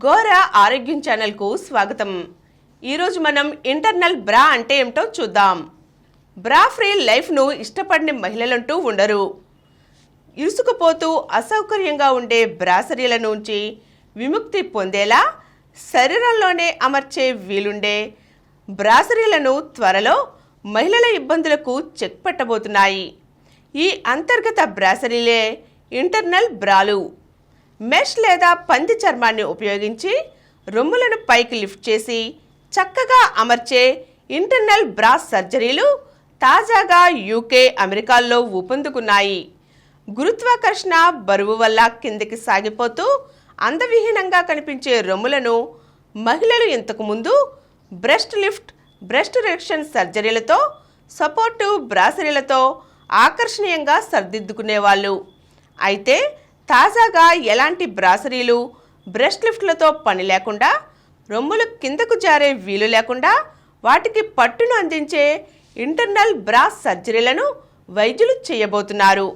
గోరా ఆరోగ్యం ఛానల్కు స్వాగతం. ఈరోజు మనం ఇంటర్నల్ బ్రా అంటే ఏమిటో చూద్దాం. బ్రా ఫ్రీ లైఫ్ను ఇష్టపడిన మహిళలంటూ ఉండరు. ఇరుసుకుపోతూ అసౌకర్యంగా ఉండే బ్రాసరీల నుంచి విముక్తి పొందేలా శరీరంలోనే అమర్చే వీలుండే బ్రాసరీలను త్వరలో మహిళల ఇబ్బందులకు చెక్ పెట్టబోతున్నాయి. ఈ అంతర్గత బ్రాసరీలే ఇంటర్నల్ బ్రాలు. మెష్ లేదా పంది చర్మాన్ని ఉపయోగించి రొమ్ములను పైకి లిఫ్ట్ చేసి చక్కగా అమర్చే ఇంటర్నల్ బ్రా సర్జరీలు తాజాగా యూకే, అమెరికాల్లో ఊపందుకున్నాయి. గురుత్వాకర్షణ బరువు వల్ల కిందికి సాగిపోతూ అందవిహీనంగా కనిపించే రొమ్ములను మహిళలు ఇంతకుముందు బ్రెస్ట్ లిఫ్ట్, బ్రెస్ట్ రిడక్షన్ సర్జరీలతో, సపోర్టివ్ బ్రాసరీలతో ఆకర్షణీయంగా సర్దిద్దుకునేవాళ్ళు. అయితే తాజాగా ఎలాంటి బ్రాసరీలు, బ్రెస్ట్ లిఫ్ట్లతో పని లేకుండా, రొమ్ములు కిందకు జారే వీలు లేకుండా వాటికి పట్టును అందించే ఇంటర్నల్ బ్రా సర్జరీలను వైద్యులు చేయబోతున్నారు.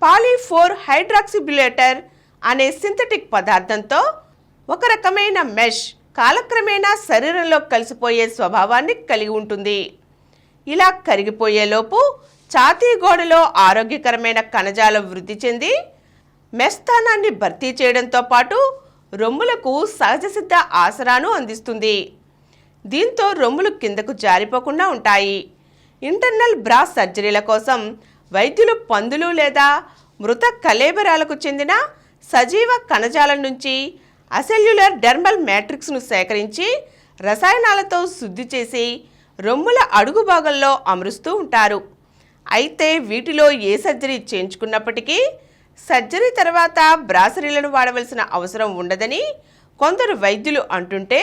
పాలీ4 హైడ్రాక్సిబ్యులేటర్ అనే సింథటిక్ పదార్థంతో ఒక రకమైన మెష్ కాలక్రమేణా శరీరంలో కలిసిపోయే స్వభావాన్ని కలిగి ఉంటుంది. ఇలా కరిగిపోయేలోపు ఛాతీ గోడలో ఆరోగ్యకరమైన కణజాలం వృద్ధి చెంది మెస్థానాన్ని భర్తీ చేయడంతో పాటు రొమ్ములకు సహజసిద్ధ ఆసరాను అందిస్తుంది. దీంతో రొమ్ములు కిందకు జారిపోకుండా ఉంటాయి. ఇంటర్నల్ బ్రా సర్జరీల కోసం వైద్యులు పందులు లేదా మృత కళేబరాలకు చెందిన సజీవ కణజాలం నుంచి అసెల్యులర్ డెర్మల్ మ్యాట్రిక్స్ను సేకరించి రసాయనాలతో శుద్ధి చేసి రొమ్ముల అడుగు భాగంలో అమరుస్తూ ఉంటారు. అయితే వీటిలో ఏ సర్జరీ చేయించుకున్నప్పటికీ సర్జరీ తర్వాత బ్రాసరీలను వాడవలసిన అవసరం ఉండదని కొందరు వైద్యులు అంటుంటే,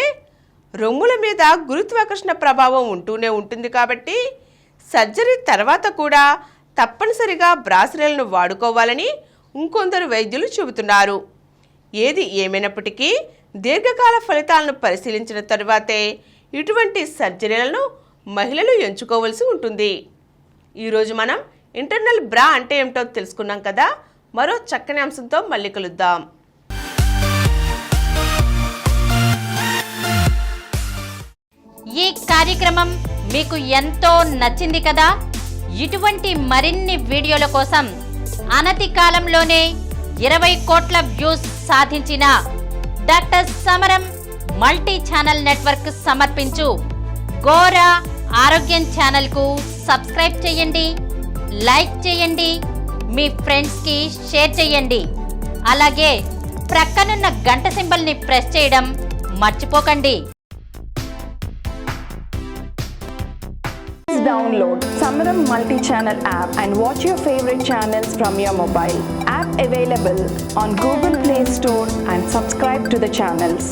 రొమ్ముల మీద గురుత్వాకర్షణ ప్రభావం ఉంటూనే ఉంటుంది కాబట్టి సర్జరీ తర్వాత కూడా తప్పనిసరిగా బ్రాసరీలను వాడుకోవాలని ఇంకొందరు వైద్యులు చెబుతున్నారు. ఏది ఏమైనప్పటికీ దీర్ఘకాల ఫలితాలను పరిశీలించిన తరువాతే ఇటువంటి సర్జరీలను మహిళలు ఎంచుకోవాల్సి ఉంటుంది. ఈరోజు మనం ఇంటర్నల్ బ్రా అంటే ఏమిటో తెలుసుకున్నాం కదా. మరో చక్కని అంశంతో మళ్ళీ కలుద్దాం. ఈ కార్యక్రమం మీకు ఎంతో నచ్చింది కదా. ఇటువంటి మరిన్ని వీడియోల కోసం అనతి కాలంలోనే 20 కోట్ల వ్యూస్ సాధించిన డాక్టర్ సమరం మల్టీ ఛానల్ నెట్వర్క్ సమర్పించు గోరా ఆరోగ్యం ఛానల్కు సబ్స్క్రైబ్ చేయండి, లైక్ చేయండి, మీ ఫ్రెండ్స్కి షేర్ చేయండి. అలాగే ప్రక్కనున్న గంట సింబల్ని ప్రెస్ చేయడం మర్చిపోకండి. Download Samaram multi-channel app and watch your favorite channels from your mobile. App available on Google Play Store and subscribe to the channels.